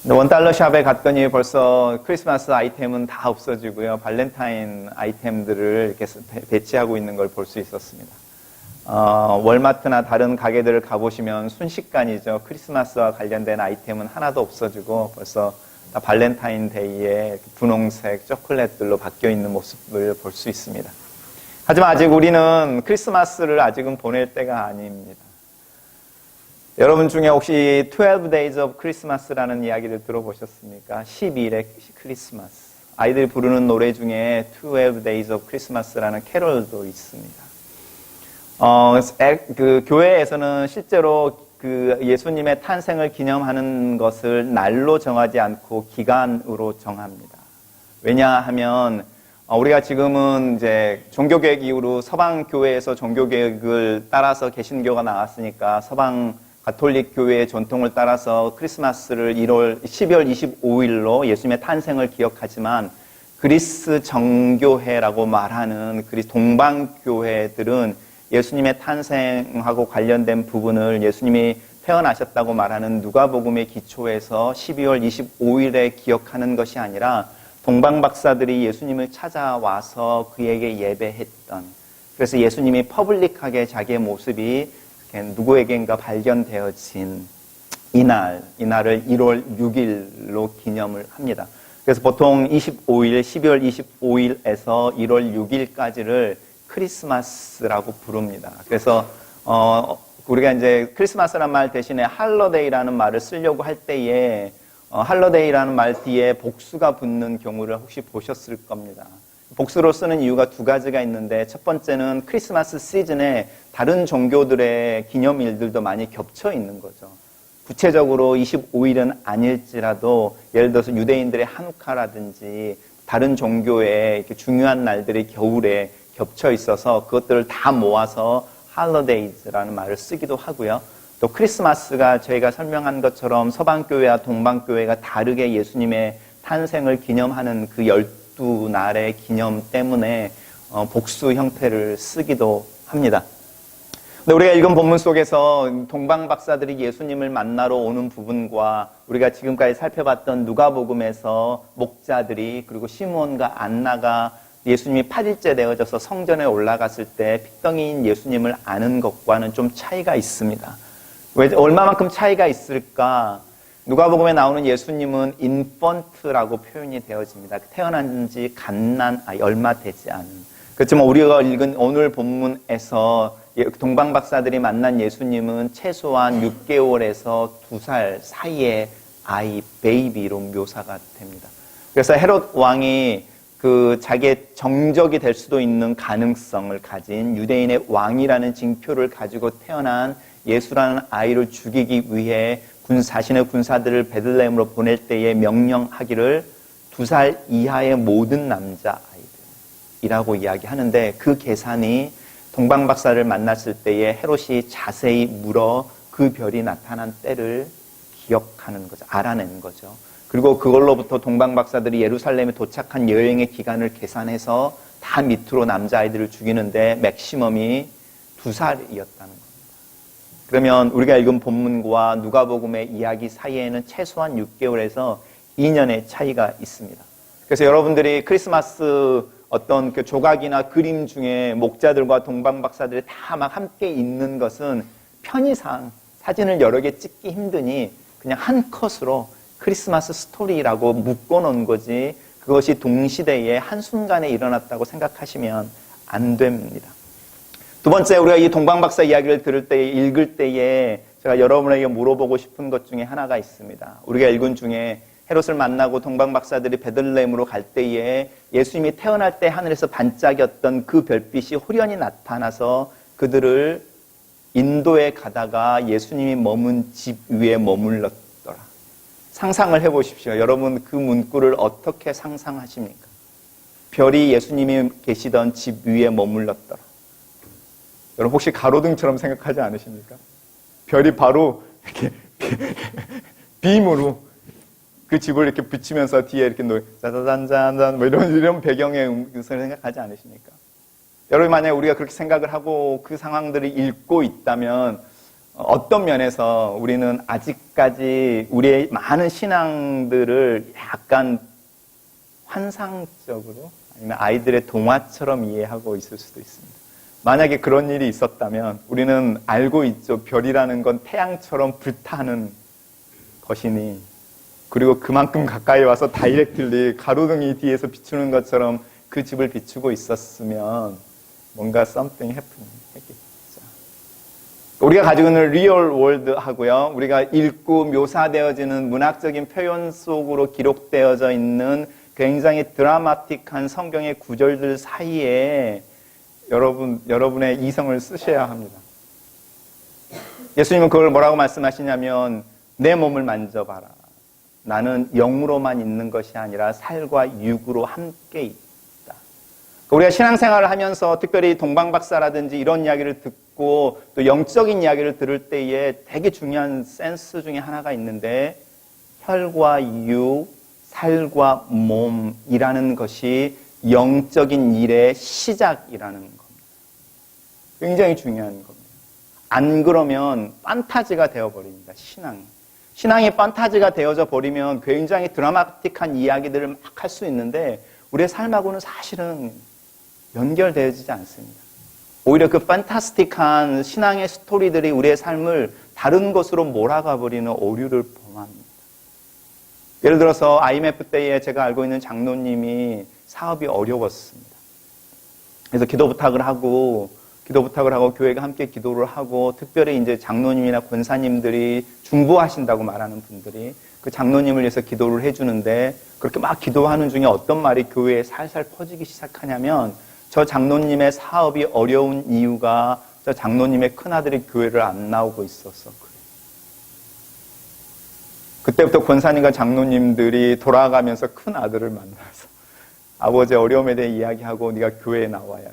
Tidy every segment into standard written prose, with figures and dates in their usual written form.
원달러 샵에 갔더니 벌써 크리스마스 아이템은 다 없어지고요. 발렌타인 아이템들을 이렇게 배치하고 있는 걸 볼 수 있었습니다. 월마트나 다른 가게들을 가보시면 순식간이죠. 크리스마스와 관련된 아이템은 하나도 없어지고 벌써 다 발렌타인데이에 분홍색 초콜릿들로 바뀌어 있는 모습을 볼 수 있습니다. 하지만 아직 우리는 크리스마스를 아직은 보낼 때가 아닙니다. 여러분 중에 혹시 12 Days of Christmas라는 이야기를 들어보셨습니까? 10일의 크리스마스. 아이들이 부르는 노래 중에 12 Days of Christmas라는 캐롤도 있습니다. 그 교회에서는 실제로 그 예수님의 탄생을 기념하는 것을 날로 정하지 않고 기간으로 정합니다. 왜냐하면 우리가 지금은 이제 종교개혁 이후로 서방 교회에서 종교개혁을 따라서 개신교가 나왔으니까 서방 가톨릭 교회의 전통을 따라서 크리스마스를 12월 25일로 예수님의 탄생을 기억하지만 그리스 정교회라고 말하는 그리스 동방교회들은 예수님의 탄생하고 관련된 부분을 예수님이 태어나셨다고 말하는 누가복음의 기초에서 12월 25일에 기억하는 것이 아니라 동방박사들이 예수님을 찾아와서 그에게 예배했던, 그래서 예수님이 퍼블릭하게 자기의 모습이 누구에겐가 발견되어진 이날을 1월 6일로 기념을 합니다. 그래서 보통 25일, 12월 25일에서 1월 6일까지를 크리스마스라고 부릅니다. 그래서 우리가 이제 크리스마스라는 말 대신에 할러데이라는 말을 쓰려고 할 때에 할러데이라는 말 뒤에 복수가 붙는 경우를 혹시 보셨을 겁니다. 복수로 쓰는 이유가 두 가지가 있는데, 첫 번째는 크리스마스 시즌에 다른 종교들의 기념일들도 많이 겹쳐 있는 거죠. 구체적으로 25일은 아닐지라도 예를 들어서 유대인들의 한우카라든지 다른 종교의 이렇게 중요한 날들이 겨울에 겹쳐 있어서 그것들을 다 모아서 holidays라는 말을 쓰기도 하고요. 또 크리스마스가 저희가 설명한 것처럼 서방교회와 동방교회가 다르게 예수님의 탄생을 기념하는 그 12날의 기념 때문에 복수 형태를 쓰기도 합니다. 근데 우리가 읽은 본문 속에서 동방박사들이 예수님을 만나러 오는 부분과 우리가 지금까지 살펴봤던 누가복음에서 목자들이 그리고 시므온과 안나가 예수님이 8일째 되어져서 성전에 올라갔을 때 핏덩이인 예수님을 아는 것과는 좀 차이가 있습니다. 얼마만큼 차이가 있을까? 누가복음에 나오는 예수님은 인펀트라고 표현이 되어집니다. 태어난 지 갓난 아이, 얼마 되지 않은. 그렇지만 우리가 읽은 오늘 본문에서 동방박사들이 만난 예수님은 최소한 6개월에서 2살 사이의 아이, 베이비로 묘사가 됩니다. 그래서 헤롯 왕이 그 자기의 정적이 될 수도 있는 가능성을 가진 유대인의 왕이라는 징표를 가지고 태어난 예수라는 아이를 죽이기 위해 자신의 군사들을 베들레헴으로 보낼 때에 명령하기를 2살 이하의 모든 남자아이들이라고 이야기하는데, 그 계산이 동방박사를 만났을 때에 헤롯이 자세히 물어 그 별이 나타난 때를 기억하는 거죠. 알아내는 거죠. 그리고 그걸로부터 동방박사들이 예루살렘에 도착한 여행의 기간을 계산해서 다 밑으로 남자아이들을 죽이는데 맥시멈이 2살이었다는 겁니다. 그러면 우리가 읽은 본문과 누가복음의 이야기 사이에는 최소한 6개월에서 2년의 차이가 있습니다. 그래서 여러분들이 크리스마스 어떤 그 조각이나 그림 중에 목자들과 동방박사들이 다 막 함께 있는 것은 편의상 사진을 여러 개 찍기 힘드니 그냥 한 컷으로 크리스마스 스토리라고 묶어놓은 거지, 그것이 동시대에 한순간에 일어났다고 생각하시면 안 됩니다. 두 번째, 우리가 이 동방박사 이야기를 읽을 때에 제가 여러분에게 물어보고 싶은 것 중에 하나가 있습니다. 우리가 읽은 중에 헤롯을 만나고 동방박사들이 베들레헴으로 갈 때에 예수님이 태어날 때 하늘에서 반짝였던 그 별빛이 호련히 나타나서 그들을 인도에 가다가 예수님이 머문 집 위에 머물렀더라. 상상을 해보십시오. 여러분, 그 문구를 어떻게 상상하십니까? 별이 예수님이 계시던 집 위에 머물렀더라. 여러분, 혹시 가로등처럼 생각하지 않으십니까? 별이 바로 이렇게 빔으로 그 집을 이렇게 비치면서 뒤에 이렇게 짜자잔잔 뭐 이런 배경의 음성을 생각하지 않으십니까? 여러분, 만약에 우리가 그렇게 생각을 하고 그 상황들을 읽고 있다면 어떤 면에서 우리는 아직까지 우리의 많은 신앙들을 약간 환상적으로 아니면 아이들의 동화처럼 이해하고 있을 수도 있습니다. 만약에 그런 일이 있었다면 우리는 알고 있죠. 별이라는 건 태양처럼 불타는 것이니, 그리고 그만큼 가까이 와서 다이렉트리 가로등이 뒤에서 비추는 것처럼 그 집을 비추고 있었으면 뭔가 something happening 했겠죠. 우리가 가지고 있는 리얼 월드하고요, 우리가 읽고 묘사되어지는 문학적인 표현 속으로 기록되어져 있는 굉장히 드라마틱한 성경의 구절들 사이에 여러분의 이성을 쓰셔야 합니다. 예수님은 그걸 뭐라고 말씀하시냐면, 내 몸을 만져봐라. 나는 영으로만 있는 것이 아니라 살과 육으로 함께 있다. 우리가 신앙생활을 하면서 특별히 동방박사라든지 이런 이야기를 듣고 또 영적인 이야기를 들을 때에 되게 중요한 센스 중에 하나가 있는데, 혈과 육, 살과 몸이라는 것이 영적인 일의 시작이라는 겁니다. 굉장히 중요한 겁니다. 안 그러면 판타지가 되어버립니다. 신앙이 판타지가 되어져 버리면 굉장히 드라마틱한 이야기들을 막 할 수 있는데 우리의 삶하고는 사실은 연결되어지지 않습니다. 오히려 그 판타스틱한 신앙의 스토리들이 우리의 삶을 다른 것으로 몰아가 버리는 오류를 범합니다. 예를 들어서 IMF 때에 제가 알고 있는 장로님이 사업이 어려웠습니다. 그래서 기도 부탁을 하고 교회가 함께 기도를 하고, 특별히 이제 장로님이나 권사님들이 중보하신다고 말하는 분들이 그 장로님을 위해서 기도를 해주는데, 그렇게 막 기도하는 중에 어떤 말이 교회에 살살 퍼지기 시작하냐면, 저 장로님의 사업이 어려운 이유가 저 장로님의 큰아들이 교회를 안 나오고 있어서 그래요. 그때부터 권사님과 장로님들이 돌아가면서 큰아들을 만나서 아버지의 어려움에 대해 이야기하고, 네가 교회에 나와야 돼.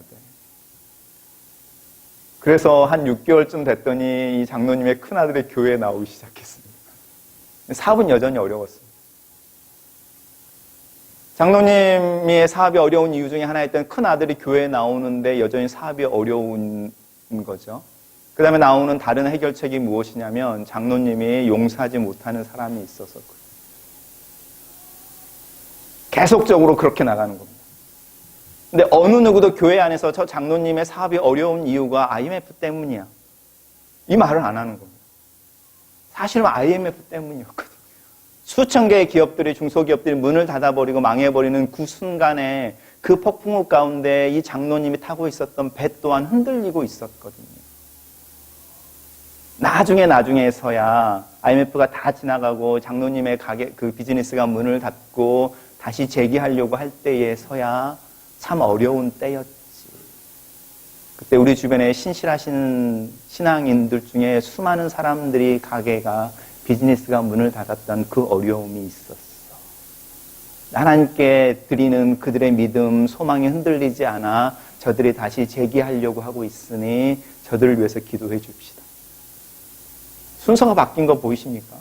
그래서 한 6개월쯤 됐더니 이 장로님의 큰아들이 교회에 나오기 시작했습니다. 사업은 여전히 어려웠습니다. 장로님의 사업이 어려운 이유 중에 하나였던 큰아들이 교회에 나오는데 여전히 사업이 어려운 거죠. 그 다음에 나오는 다른 해결책이 무엇이냐면, 장로님이 용서하지 못하는 사람이 있어서 그래요. 계속적으로 그렇게 나가는 겁니다. 근데 어느 누구도 교회 안에서 저 장로님의 사업이 어려운 이유가 IMF 때문이야, 이 말을 안 하는 겁니다. 사실은 IMF 때문이었거든요. 수천 개의 기업들이, 중소기업들이 문을 닫아버리고 망해버리는 그 순간에 그 폭풍우 가운데 이 장로님이 타고 있었던 배 또한 흔들리고 있었거든요. 나중에서야 IMF가 다 지나가고 장로님의 가게, 그 비즈니스가 문을 닫고 다시 재기하려고 할 때에서야 참 어려운 때였지. 그때 우리 주변에 신실하신 신앙인들 중에 수많은 사람들이 가게가, 비즈니스가 문을 닫았던 그 어려움이 있었어. 하나님께 드리는 그들의 믿음, 소망이 흔들리지 않아 저들이 다시 재기하려고 하고 있으니 저들을 위해서 기도해 줍시다. 순서가 바뀐 거 보이십니까?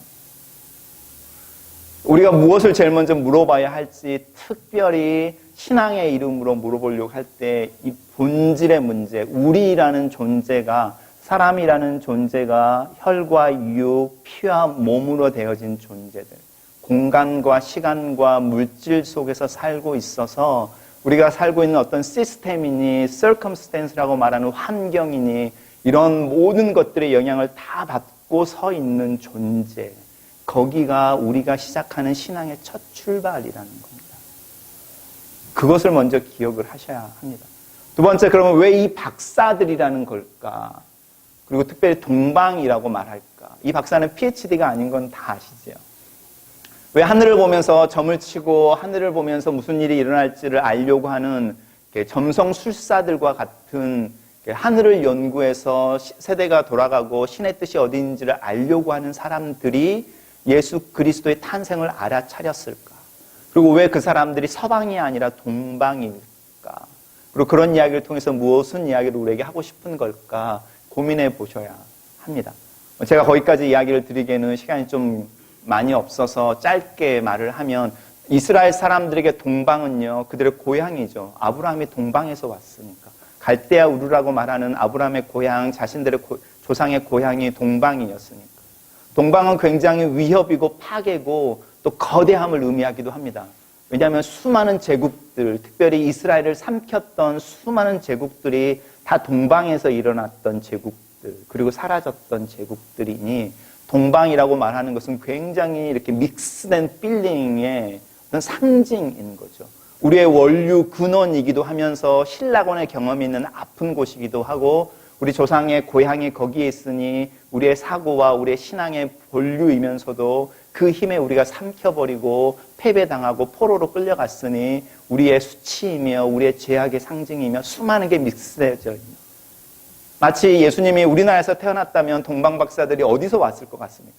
우리가 무엇을 제일 먼저 물어봐야 할지 특별히 신앙의 이름으로 물어보려고 할 때 이 본질의 문제, 우리라는 존재가, 사람이라는 존재가 혈과 육, 피와 몸으로 되어진 존재들, 공간과 시간과 물질 속에서 살고 있어서 우리가 살고 있는 어떤 시스템이니 circumstance라고 말하는 환경이니 이런 모든 것들의 영향을 다 받고 서 있는 존재, 거기가 우리가 시작하는 신앙의 첫 출발이라는 겁니다. 그것을 먼저 기억을 하셔야 합니다. 두 번째, 그러면 왜 이 박사들이라는 걸까? 그리고 특별히 동방이라고 말할까? 이 박사는 PhD가 아닌 건 다 아시죠? 왜 하늘을 보면서 점을 치고 하늘을 보면서 무슨 일이 일어날지를 알려고 하는 점성술사들과 같은 하늘을 연구해서 세대가 돌아가고 신의 뜻이 어디인지를 알려고 하는 사람들이 예수 그리스도의 탄생을 알아차렸을까? 그리고 왜 그 사람들이 서방이 아니라 동방일까? 그리고 그런 이야기를 통해서 무엇은 이야기를 우리에게 하고 싶은 걸까? 고민해 보셔야 합니다. 제가 거기까지 이야기를 드리기에는 시간이 좀 많이 없어서 짧게 말을 하면, 이스라엘 사람들에게 동방은요, 그들의 고향이죠. 아브라함이 동방에서 왔으니까. 갈대아 우르라고 말하는 아브라함의 고향, 조상의 고향이 동방이었으니까. 동방은 굉장히 위협이고 파괴고 또 거대함을 의미하기도 합니다. 왜냐하면 수많은 제국들, 특별히 이스라엘을 삼켰던 수많은 제국들이 다 동방에서 일어났던 제국들, 그리고 사라졌던 제국들이니 동방이라고 말하는 것은 굉장히 이렇게 믹스된 필링의 어떤 상징인 거죠. 우리의 원류 근원이기도 하면서 신라곤의 경험이 있는 아픈 곳이기도 하고 우리 조상의 고향이 거기에 있으니 우리의 사고와 우리의 신앙의 본류이면서도 그 힘에 우리가 삼켜버리고 패배당하고 포로로 끌려갔으니 우리의 수치이며 우리의 죄악의 상징이며 수많은 게 믹스되어져 있는. 마치 예수님이 우리나라에서 태어났다면 동방 박사들이 어디서 왔을 것 같습니까?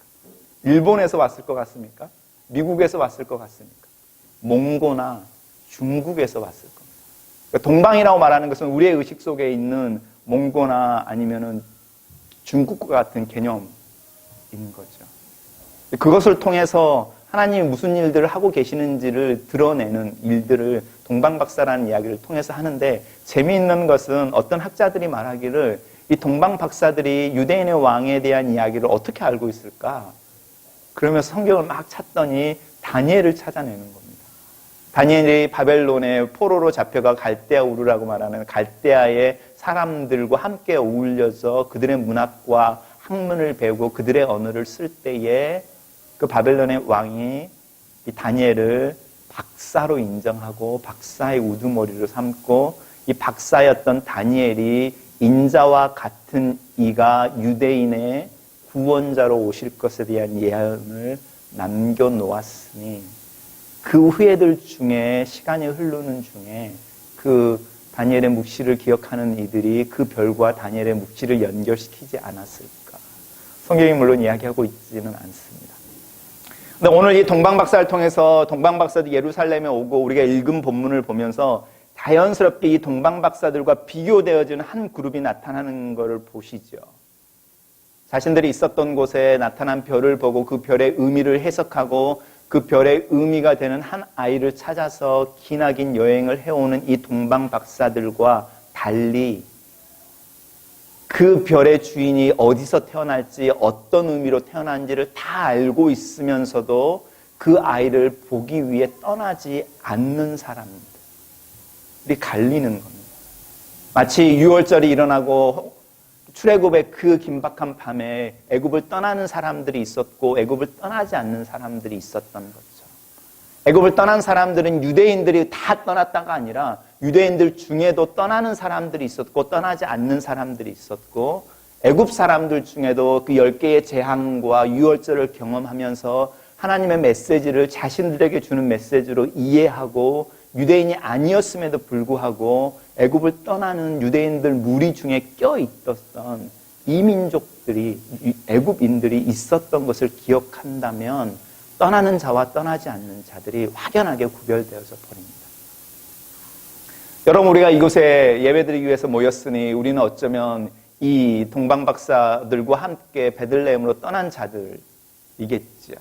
일본에서 왔을 것 같습니까? 미국에서 왔을 것 같습니까? 몽고나 중국에서 왔을 겁니다. 그러니까 동방이라고 말하는 것은 우리의 의식 속에 있는 몽고나 아니면은 중국과 같은 개념인 거죠. 그것을 통해서 하나님이 무슨 일들을 하고 계시는지를 드러내는 일들을 동방박사라는 이야기를 통해서 하는데 재미있는 것은 어떤 학자들이 말하기를 이 동방박사들이 유대인의 왕에 대한 이야기를 어떻게 알고 있을까? 그러면서 성경을 막 찾더니 다니엘을 찾아내는 겁니다. 다니엘이 바벨론의 포로로 잡혀가 갈대아 우르라고 말하는 갈대아의 사람들과 함께 어울려서 그들의 문학과 학문을 배우고 그들의 언어를 쓸 때에 그 바벨론의 왕이 이 다니엘을 박사로 인정하고 박사의 우두머리로 삼고 이 박사였던 다니엘이 인자와 같은 이가 유대인의 구원자로 오실 것에 대한 예언을 남겨놓았으니 그 후예들 중에 시간이 흐르는 중에 그 다니엘의 묵시를 기억하는 이들이 그 별과 다니엘의 묵시를 연결시키지 않았을까. 성경이 물론 이야기하고 있지는 않습니다. 근데 오늘 이 동방박사를 통해서 동방박사들이 예루살렘에 오고 우리가 읽은 본문을 보면서 자연스럽게 이 동방박사들과 비교되어지는 한 그룹이 나타나는 것을 보시죠. 자신들이 있었던 곳에 나타난 별을 보고 그 별의 의미를 해석하고 그 별의 의미가 되는 한 아이를 찾아서 기나긴 여행을 해오는 이 동방박사들과 달리 그 별의 주인이 어디서 태어날지 어떤 의미로 태어난지를 다 알고 있으면서도 그 아이를 보기 위해 떠나지 않는 사람들이 갈리는 겁니다. 마치 6월절이 일어나고 출애굽의 그 긴박한 밤에 애굽을 떠나는 사람들이 있었고 애굽을 떠나지 않는 사람들이 있었던 것처럼 애굽을 떠난 사람들은 유대인들이 다 떠났다가 아니라 유대인들 중에도 떠나는 사람들이 있었고 떠나지 않는 사람들이 있었고 애굽 사람들 중에도 그 10개의 재앙과 유월절을 경험하면서 하나님의 메시지를 자신들에게 주는 메시지로 이해하고 유대인이 아니었음에도 불구하고 애굽을 떠나는 유대인들 무리 중에 껴있었던 이민족들이 애굽인들이 있었던 것을 기억한다면 떠나는 자와 떠나지 않는 자들이 확연하게 구별되어져 버립니다. 여러분 우리가 이곳에 예배드리기 위해서 모였으니 우리는 어쩌면 이 동방박사들과 함께 베들레헴으로 떠난 자들이겠죠.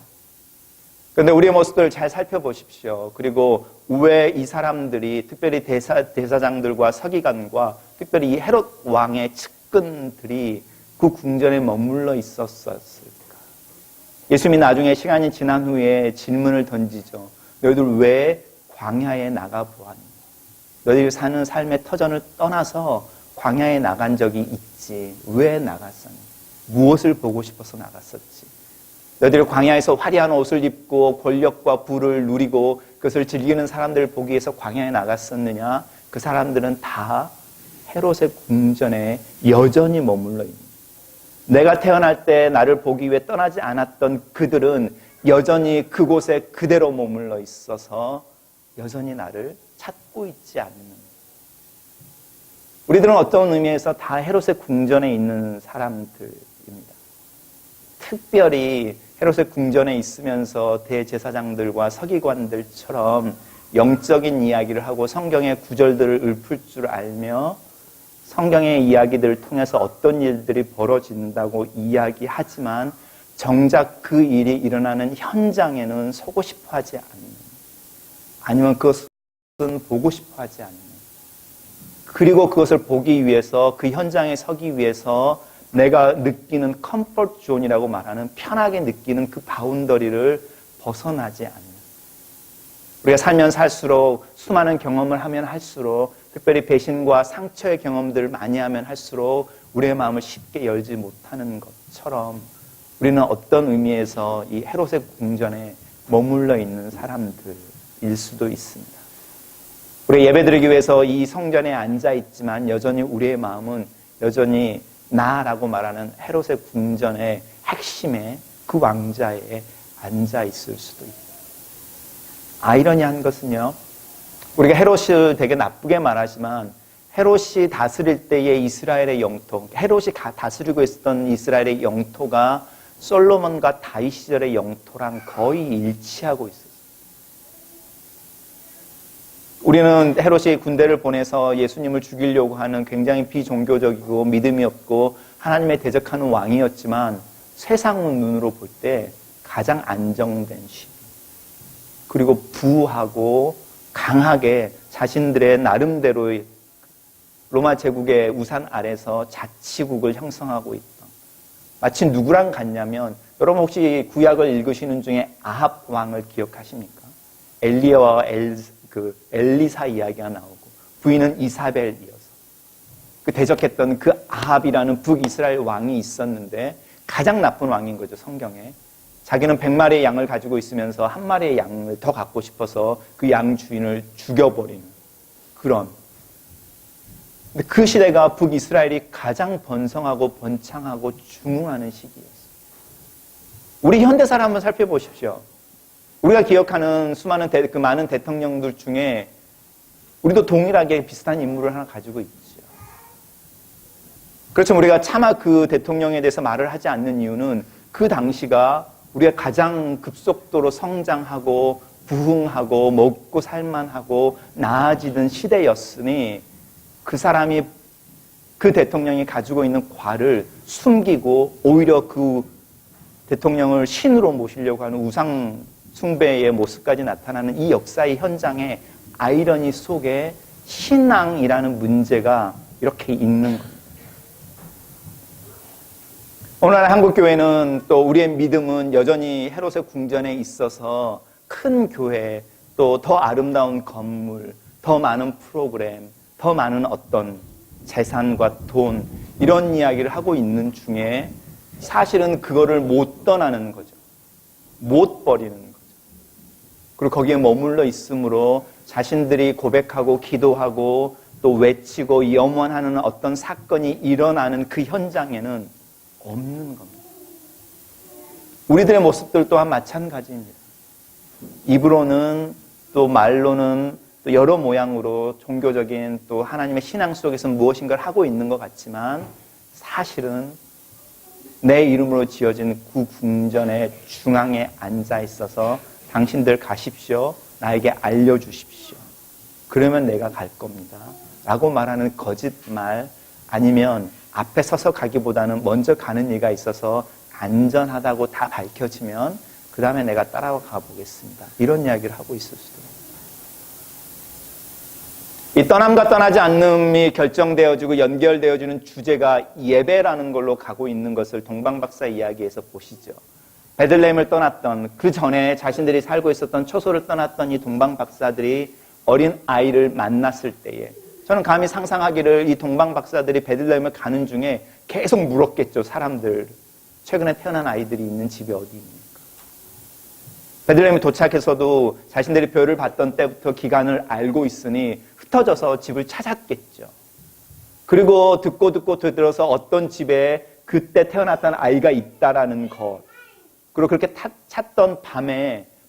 그런데 우리의 모습들을 잘 살펴보십시오. 그리고 왜 이 사람들이 특별히 대사장들과 서기관과 특별히 이 헤롯 왕의 측근들이 그 궁전에 머물러 있었을까? 예수님이 나중에 시간이 지난 후에 질문을 던지죠. 너희들 왜 광야에 나가보았니? 너희들이 사는 삶의 터전을 떠나서 광야에 나간 적이 있지. 왜 나갔었니? 무엇을 보고 싶어서 나갔었지? 너희들이 광야에서 화려한 옷을 입고 권력과 부를 누리고 그것을 즐기는 사람들을 보기 위해서 광야에 나갔었느냐? 그 사람들은 다 헤롯의 궁전에 여전히 머물러 있는 거예요. 내가 태어날 때 나를 보기 위해 떠나지 않았던 그들은 여전히 그곳에 그대로 머물러 있어서 여전히 나를 찾고 있지 않는 거예요. 우리들은 어떤 의미에서 다 헤롯의 궁전에 있는 사람들입니다. 특별히 헤롯의 궁전에 있으면서 대제사장들과 서기관들처럼 영적인 이야기를 하고 성경의 구절들을 읊을 줄 알며 성경의 이야기들을 통해서 어떤 일들이 벌어진다고 이야기하지만 정작 그 일이 일어나는 현장에는 서고 싶어 하지 않는, 아니면 그것은 보고 싶어 하지 않는, 그리고 그것을 보기 위해서 그 현장에 서기 위해서 내가 느끼는 컴포트 존이라고 말하는 편하게 느끼는 그 바운더리를 벗어나지 않는, 우리가 살면 살수록 수많은 경험을 하면 할수록, 특별히 배신과 상처의 경험들을 많이 하면 할수록 우리의 마음을 쉽게 열지 못하는 것처럼 우리는 어떤 의미에서 이 헤롯의 궁전에 머물러 있는 사람들일 수도 있습니다. 우리 예배드리기 위해서 이 성전에 앉아 있지만 여전히 우리의 마음은 여전히 나라고 말하는 헤롯의 궁전의 핵심에, 그 왕자에 앉아 있을 수도 있다. 아이러니한 것은요, 우리가 헤롯을 되게 나쁘게 말하지만 헤롯이 다스릴 때의 이스라엘의 영토, 헤롯이 다스리고 있었던 이스라엘의 영토가 솔로몬과 다윗 시절의 영토랑 거의 일치하고 있었어요. 우리는 헤롯이 군대를 보내서 예수님을 죽이려고 하는 굉장히 비종교적이고 믿음이 없고 하나님에 대적하는 왕이었지만 세상 눈으로 볼 때 가장 안정된 시대, 그리고 부하고 강하게 자신들의 나름대로의 로마 제국의 우산 아래서 자치국을 형성하고 있던, 마치 누구랑 같냐면, 여러분 혹시 구약을 읽으시는 중에 아합 왕을 기억하십니까? 엘리야와 엘리사 이야기가 나오고 부인은 이사벨이어서 그 대적했던 그 아합이라는 북이스라엘 왕이 있었는데 가장 나쁜 왕인 거죠, 성경에. 자기는 100마리의 양을 가지고 있으면서 한 마리의 양을 더 갖고 싶어서 그 양 주인을 죽여버리는 그런. 근데 그 시대가 북이스라엘이 가장 번성하고 번창하고 중흥하는 시기였어요. 우리 현대사를 한번 살펴보십시오. 우리가 기억하는 수많은 그 많은 대통령들 중에 우리도 동일하게 비슷한 인물을 하나 가지고 있죠. 그렇지만 우리가 차마 그 대통령에 대해서 말을 하지 않는 이유는 그 당시가 우리가 가장 급속도로 성장하고 부흥하고 먹고 살만하고 나아지던 시대였으니 그 사람이, 그 대통령이 가지고 있는 과를 숨기고 오히려 그 대통령을 신으로 모시려고 하는 우상 숭배의 모습까지 나타나는 이 역사의 현장에 아이러니 속에 신앙이라는 문제가 이렇게 있는 겁니다. 오늘날 한국교회는 또 우리의 믿음은 여전히 헤롯의 궁전에 있어서 큰 교회, 또 더 아름다운 건물, 더 많은 프로그램, 더 많은 어떤 재산과 돈, 이런 이야기를 하고 있는 중에 사실은 그거를 못 떠나는 거죠. 못 버리는 거죠. 그리고 거기에 머물러 있으므로 자신들이 고백하고 기도하고 또 외치고 염원하는 어떤 사건이 일어나는 그 현장에는 없는 겁니다. 우리들의 모습들 또한 마찬가지입니다. 입으로는 또 말로는 또 여러 모양으로 종교적인 또 하나님의 신앙 속에서 무엇인가를 하고 있는 것 같지만 사실은 내 이름으로 지어진 그 궁전의 중앙에 앉아 있어서 당신들 가십시오. 나에게 알려주십시오. 그러면 내가 갈 겁니다. 라고 말하는 거짓말, 아니면 앞에 서서 가기보다는 먼저 가는 이가 있어서 안전하다고 다 밝혀지면 그 다음에 내가 따라가 보겠습니다. 이런 이야기를 하고 있을 수도 있습니다. 이 떠남과 떠나지 않음이 결정되어지고 연결되어지는 주제가 예배라는 걸로 가고 있는 것을 동방박사 이야기에서 보시죠. 베들레헴을 떠났던, 그 전에 자신들이 살고 있었던 초소를 떠났던 이 동방박사들이 어린 아이를 만났을 때에, 저는 감히 상상하기를 이 동방박사들이 베들레헴을 가는 중에 계속 물었겠죠. 사람들, 최근에 태어난 아이들이 있는 집이 어디입니까? 베들레헴에 도착해서도 자신들이 별을 봤던 때부터 기간을 알고 있으니 흩어져서 집을 찾았겠죠. 그리고 듣고 들어서 어떤 집에 그때 태어났던 아이가 있다라는 것, 그리고 그렇게 찾던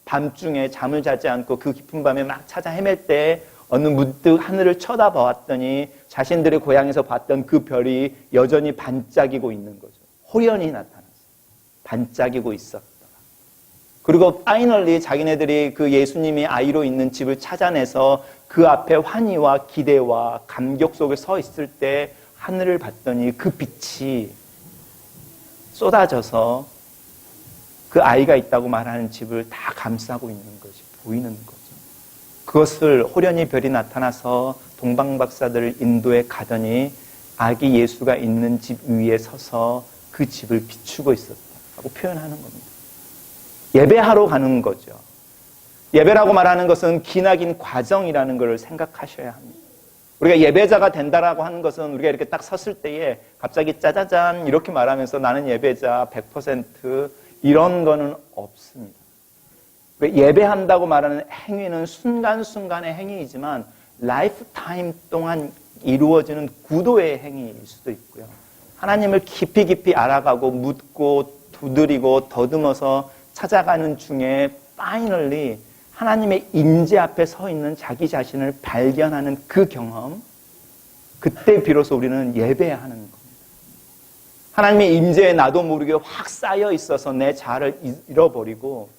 밤중에 잠을 자지 않고 그 깊은 밤에 막 찾아 헤맬 때 어느 문득 하늘을 쳐다보았더니 자신들의 고향에서 봤던 그 별이 여전히 반짝이고 있는 거죠. 호연히 나타났어요. 반짝이고 있었더라. 그리고 파이널리 자기네들이 그 예수님이 아이로 있는 집을 찾아내서 그 앞에 환희와 기대와 감격 속에 서 있을 때 하늘을 봤더니 그 빛이 쏟아져서 그 아이가 있다고 말하는 집을 다 감싸고 있는 것이 보이는 거죠. 그것을 호련히 별이 나타나서 동방박사들을 인도에 가더니 아기 예수가 있는 집 위에 서서 그 집을 비추고 있었다고 표현하는 겁니다. 예배하러 가는 거죠. 예배라고 말하는 것은 기나긴 과정이라는 것을 생각하셔야 합니다. 우리가 예배자가 된다라고 하는 것은 우리가 이렇게 딱 섰을 때에 갑자기 짜자잔 이렇게 말하면서 나는 예배자 100% 이런 거는 없습니다. 예배한다고 말하는 행위는 순간순간의 행위이지만 라이프 타임 동안 이루어지는 구도의 행위일 수도 있고요. 하나님을 깊이 알아가고 묻고 두드리고 더듬어서 찾아가는 중에 파이널리 하나님의 임재 앞에 서 있는 자기 자신을 발견하는 그 경험, 그때 비로소 우리는 예배하는 겁니다. 하나님의 임재에 나도 모르게 확 쌓여 있어서 내 자아를 잃어버리고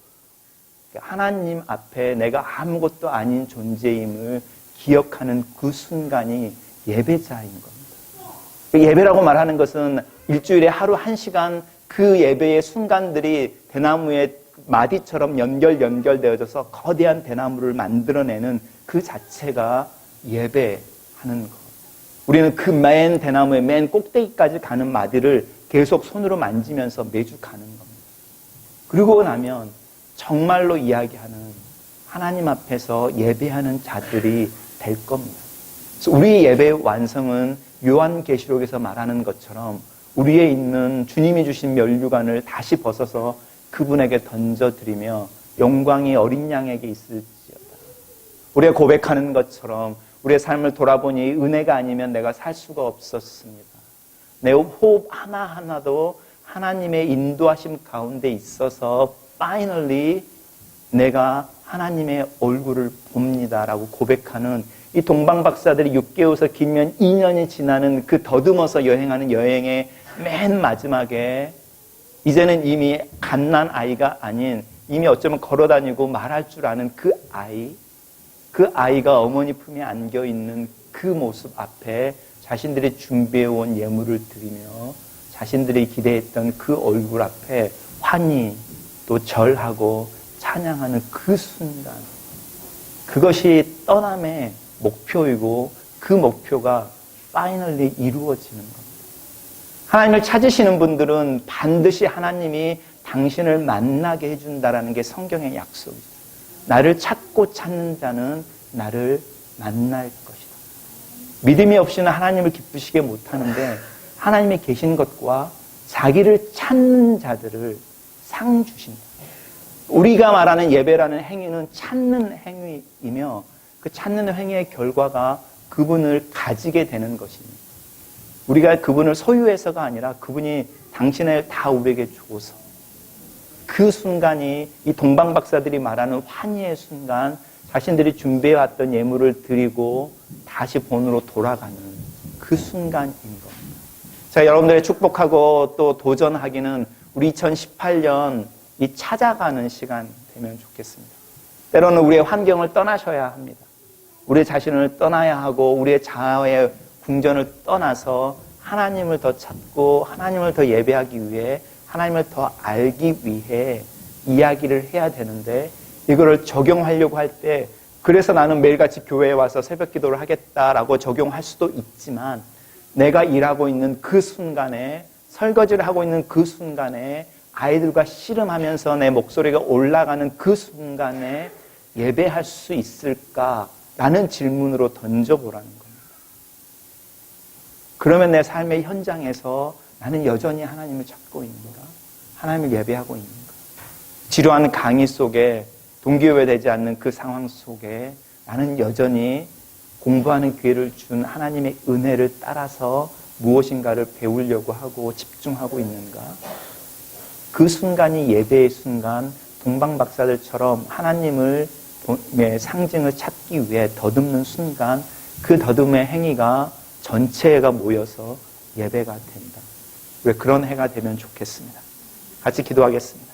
하나님 앞에 내가 아무것도 아닌 존재임을 기억하는 그 순간이 예배자인 겁니다. 예배라고 말하는 것은 일주일에 하루 1시간 그 예배의 순간들이 대나무의 마디처럼 연결되어져서 거대한 대나무를 만들어내는 그 자체가 예배하는 것. 우리는 그 맨 대나무의 맨 꼭대기까지 가는 마디를 계속 손으로 만지면서 매주 가는 겁니다. 그러고 나면 정말로 이야기하는 하나님 앞에서 예배하는 자들이 될 겁니다. 그래서 우리 예배의 완성은 요한계시록에서 말하는 것처럼 우리에 있는 주님이 주신 면류관을 다시 벗어서 그분에게 던져드리며 영광이 어린 양에게 있을지어다. 우리가 고백하는 것처럼 우리의 삶을 돌아보니 은혜가 아니면 내가 살 수가 없었습니다. 내 호흡 하나하나도 하나님의 인도하심 가운데 있어서 파이널리 내가 하나님의 얼굴을 봅니다라고 고백하는 이 동방박사들이 6개월에서 길면 2년이 지나는 그 더듬어서 여행하는 여행의 맨 마지막에 이제는 이미 갓난 아이가 아닌 이미 어쩌면 걸어다니고 말할 줄 아는 그 아이가 어머니 품에 안겨있는 그 모습 앞에 자신들이 준비해온 예물을 드리며 자신들이 기대했던 그 얼굴 앞에 환히 또 절하고 찬양하는 그 순간, 그것이 떠남의 목표이고 그 목표가 파이널리 이루어지는 겁니다. 하나님을 찾으시는 분들은 반드시 하나님이 당신을 만나게 해준다라는 게 성경의 약속이죠. 나를 찾고 찾는 자는 나를 만날 것이다. 믿음이 없이는 하나님을 기쁘시게 못하는데 하나님이 계신 것과 자기를 찾는 자들을 상 주신다. 우리가 말하는 예배라는 행위는 찾는 행위이며 그 찾는 행위의 결과가 그분을 가지게 되는 것입니다. 우리가 그분을 소유해서가 아니라 그분이 당신을 다 우리에게 줘서 그 순간이 이 동방박사들이 말하는 환희의 순간, 자신들이 준비해왔던 예물을 드리고 다시 본으로 돌아가는 그 순간인 겁니다. 자, 여러분들의 축복하고 또 도전하기는 우리 2018년 이 찾아가는 시간 되면 좋겠습니다. 때로는 우리의 환경을 떠나셔야 합니다. 우리 자신을 떠나야 하고 우리의 자아의 궁전을 떠나서 하나님을 더 찾고 하나님을 더 예배하기 위해 하나님을 더 알기 위해 이야기를 해야 되는데 이거를 적용하려고 할 때 그래서 나는 매일같이 교회에 와서 새벽 기도를 하겠다라고 적용할 수도 있지만 내가 일하고 있는 그 순간에 설거지를 하고 있는 그 순간에 아이들과 씨름하면서 내 목소리가 올라가는 그 순간에 예배할 수 있을까라는 질문으로 던져보라는 겁니다. 그러면 내 삶의 현장에서 나는 여전히 하나님을 찾고 있는가? 하나님을 예배하고 있는가? 지루한 강의 속에 동기부여되지 않는 그 상황 속에 나는 여전히 공부하는 기회를 준 하나님의 은혜를 따라서 무엇인가를 배우려고 하고 집중하고 있는가? 그 순간이 예배의 순간, 동방박사들처럼 하나님의 상징을 찾기 위해 더듬는 순간, 그 더듬의 행위가 전체가 모여서 예배가 된다. 왜 그런 해가 되면 좋겠습니다. 같이 기도하겠습니다.